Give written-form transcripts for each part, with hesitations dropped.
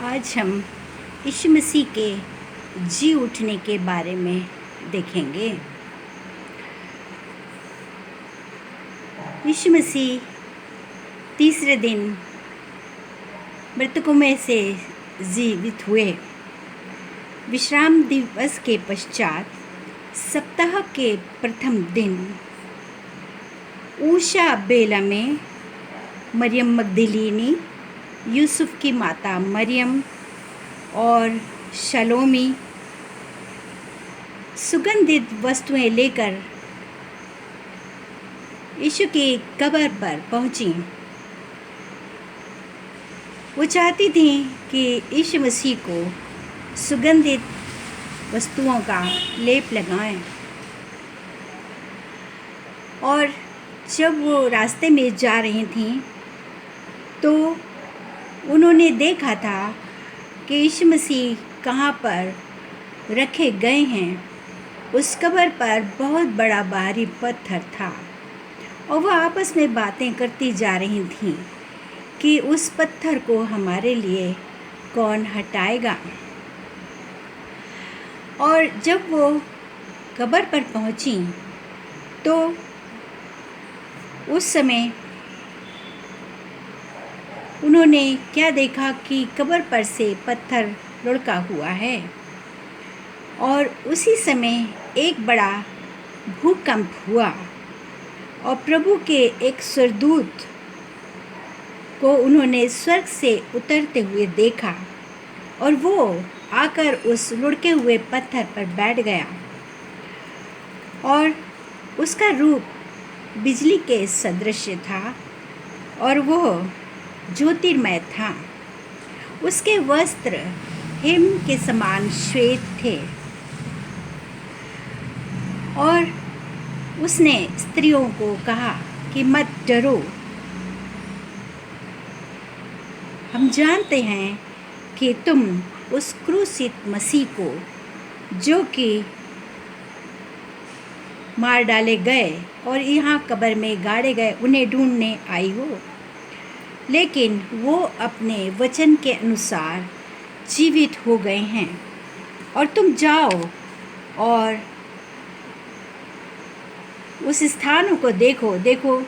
आज हम यीशु मसीह के जी उठने के बारे में देखेंगे। यीशु मसीह तीसरे दिन मृतकों में से जीवित हुए। विश्राम दिवस के पश्चात सप्ताह के प्रथम दिन ऊषा बेला में मरियम मगदलीनी, यूसुफ की माता मरियम और शलोमी सुगंधित वस्तुएं लेकर यीशु की कब्र पर पहुंची। वो चाहती थी कि यीशु मसीह को सुगंधित वस्तुओं का लेप लगाएं। और जब वो रास्ते में जा रही थीं तो उन्होंने देखा था कि यीशु मसीह कहाँ पर रखे गए हैं। उस कब्र पर बहुत बड़ा भारी पत्थर था और वह आपस में बातें करती जा रही थीं कि उस पत्थर को हमारे लिए कौन हटाएगा। और जब वो कब्र पर पहुंची तो उस समय उन्होंने क्या देखा कि कब्र पर से पत्थर लुढ़का हुआ है। और उसी समय एक बड़ा भूकंप हुआ और प्रभु के एक स्वर्गदूत को उन्होंने स्वर्ग से उतरते हुए देखा और वो आकर उस लुढ़के हुए पत्थर पर बैठ गया और उसका रूप बिजली के सदृश था और वो ज्योतिर्मय था। उसके वस्त्र हिम के समान श्वेत थे और उसने स्त्रियों को कहा कि मत डरो, हम जानते हैं कि तुम उस क्रूसित मसीह को जो कि मार डाले गए और यहाँ कब्र में गाड़े गए उन्हें ढूंढने आई हो, लेकिन वो अपने वचन के अनुसार जीवित हो गए हैं। और तुम जाओ और उस स्थान को देखो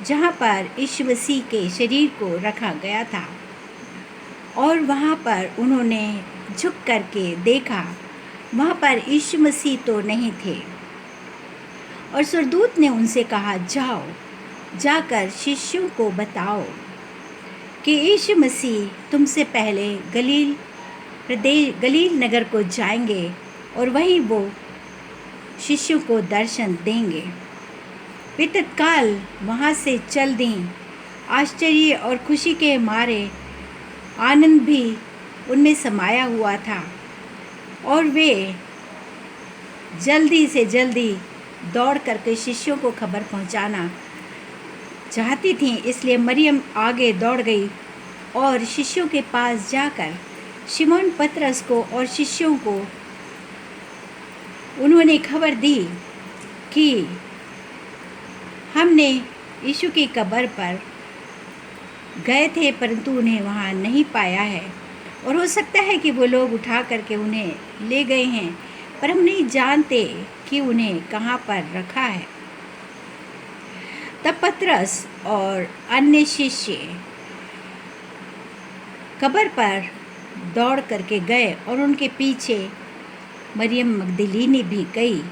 जहाँ पर यीशु मसीह के शरीर को रखा गया था। और वहाँ पर उन्होंने झुक करके देखा, वहाँ पर यीशु मसीह तो नहीं थे। और स्वर्गदूत ने उनसे कहा, जाओ जाकर शिष्यों को बताओ कि यीशु मसीह तुमसे पहले गलील नगर को जाएंगे और वहीं वो शिष्यों को दर्शन देंगे। वे तत्काल वहाँ से चल दी। आश्चर्य और खुशी के मारे आनंद भी उनमें समाया हुआ था और वे जल्दी से जल्दी दौड़ करके शिष्यों को खबर पहुँचाना चाहती थी। इसलिए मरियम आगे दौड़ गई और शिष्यों के पास जाकर शिमोन पतरस को और शिष्यों को उन्होंने खबर दी कि हमने यीशु की कब्र पर गए थे परंतु उन्हें वहाँ नहीं पाया है और हो सकता है कि वो लोग उठा करके उन्हें ले गए हैं, पर हम नहीं जानते कि उन्हें कहाँ पर रखा है। तब पतरस और अन्य शिष्य कब्र पर दौड़ करके गए और उनके पीछे मरियम मगदलीनी भी गई।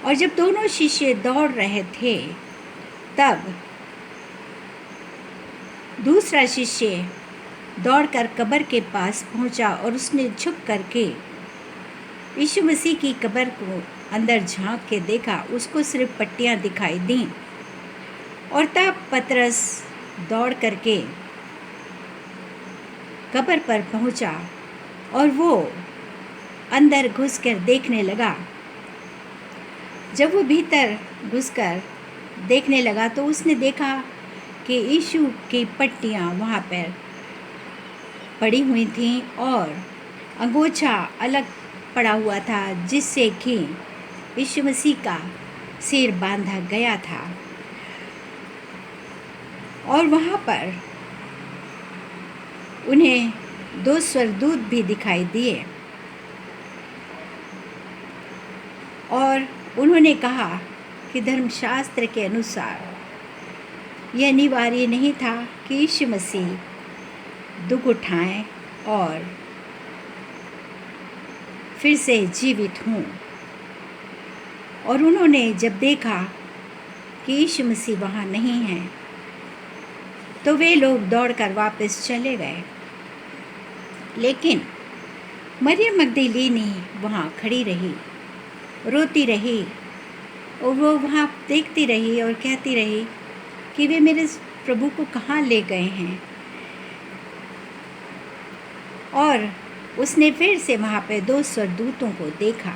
और जब दोनों शिष्य दौड़ रहे थे तब दूसरा शिष्य दौड़कर कब्र के पास पहुंचा और उसने झुक करके यीशु मसीह की कब्र को अंदर झांक के देखा। उसको सिर्फ पट्टियां दिखाई दी। और तब पतरस दौड़ करके कब्र पर पहुंचा और वो अंदर घुसकर देखने लगा। जब वो भीतर घुसकर देखने लगा तो उसने देखा कि यीशु की पट्टियां वहाँ पर पड़ी हुई थीं और अंगोछा अलग पड़ा हुआ था जिससे कि यीशु मसीह का सिर बांधा गया था। और वहाँ पर उन्हें 2 स्वर्गदूत भी दिखाई दिए और उन्होंने कहा कि धर्मशास्त्र के अनुसार यह अनिवार्य नहीं था कि यीशु मसीह दुख उठाएं और फिर से जीवित हों। और उन्होंने जब देखा कि यीशु मसीह वहाँ नहीं हैं, तो वे लोग दौड़कर वापस चले गए। लेकिन मरियम मगदलीनी वहाँ खड़ी रही, रोती रही, और वो वहाँ देखती रही और कहती रही कि वे मेरे प्रभु को कहाँ ले गए हैं। और उसने फिर से वहाँ पे 2 स्वर्गदूतों को देखा।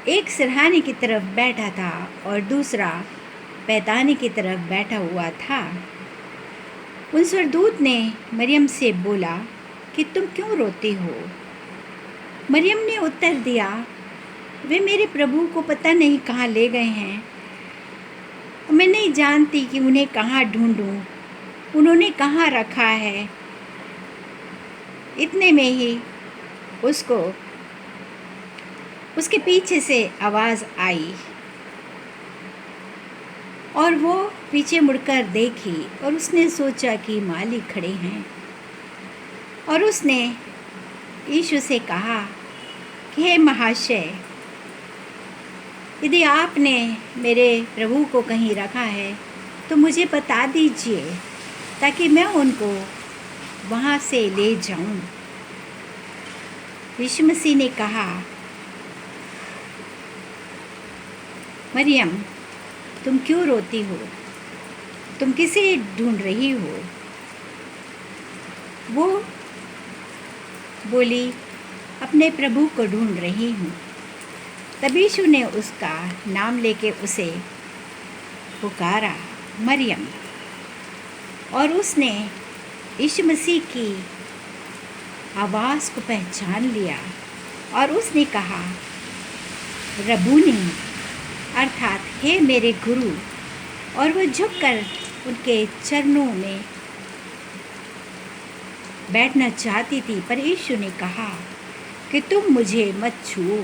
एक सिरहाने की तरफ बैठा था और दूसरा पैताने की तरफ बैठा हुआ था। उन स्वर्गदूत ने मरियम से बोला कि तुम क्यों रोती हो? मरियम ने उत्तर दिया, वे मेरे प्रभु को पता नहीं कहाँ ले गए हैं। मैं नहीं जानती कि उन्हें कहाँ ढूंढूं, उन्होंने कहाँ रखा है। इतने में ही उसके पीछे से आवाज़ आई और वो पीछे मुड़कर देखी और उसने सोचा कि मालिक खड़े हैं। और उसने यीशु से कहा कि हे महाशय, यदि आपने मेरे प्रभु को कहीं रखा है तो मुझे बता दीजिए ताकि मैं उनको वहाँ से ले जाऊँ। यीशु मसीह ने कहा, मरियम, तुम क्यों रोती हो? तुम किसे ढूंढ रही हो? वो बोली, अपने प्रभु को ढूंढ रही हूँ। तब यीशु ने उसका नाम लेके उसे पुकारा, मरियम। और उसने यीशु मसीह की आवाज़ को पहचान लिया और उसने कहा, रबूनी, अर्थात हे मेरे गुरु। और वह झुककर उनके चरणों में बैठना चाहती थी, पर यीशु ने कहा कि तुम मुझे मत छुओ,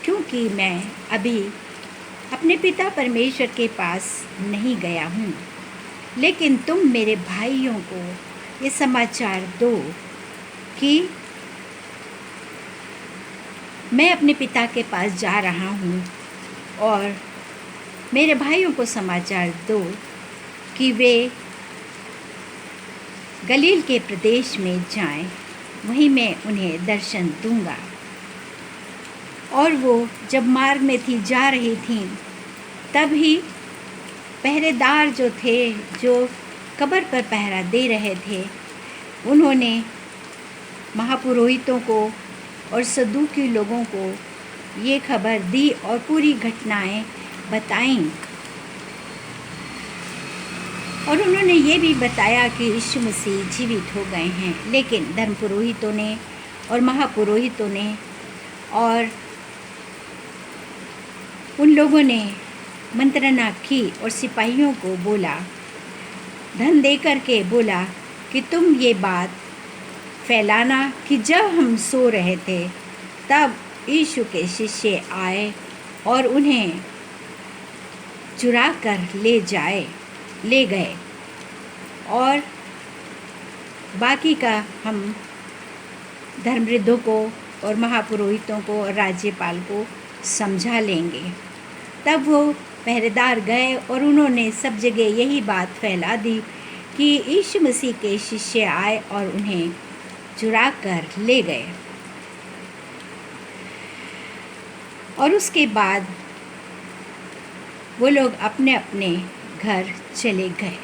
क्योंकि मैं अभी अपने पिता परमेश्वर के पास नहीं गया हूँ। लेकिन तुम मेरे भाइयों को ये समाचार दो कि मैं अपने पिता के पास जा रहा हूँ, और मेरे भाइयों को समाचार दो कि वे गलील के प्रदेश में जाएं, वहीं मैं उन्हें दर्शन दूंगा। और वो जब मार्ग में जा रही थी, तब ही पहरेदार जो थे, जो कब्र पर पहरा दे रहे थे, उन्होंने महापुरोहितों को और सदूकी लोगों को ये खबर दी और पूरी घटनाएं बताईं। और उन्होंने ये भी बताया कि यीशु मसीह जीवित हो गए हैं। लेकिन धर्म पुरोहितों ने और महापुरोहितों ने और उन लोगों ने मंत्रणा की और सिपाहियों को बोला, धन देकर के बोला कि तुम ये बात फैलाना कि जब हम सो रहे थे तब यीशु के शिष्य आए और उन्हें चुरा कर ले गए। और बाकी का हम धर्मवृद्धों को और महापुरोहितों को और राज्यपाल को समझा लेंगे। तब वो पहरेदार गए और उन्होंने सब जगह यही बात फैला दी कि यीशु मसीह के शिष्य आए और उन्हें चुरा कर ले गए। और उसके बाद वो लोग अपने अपने घर चले गए।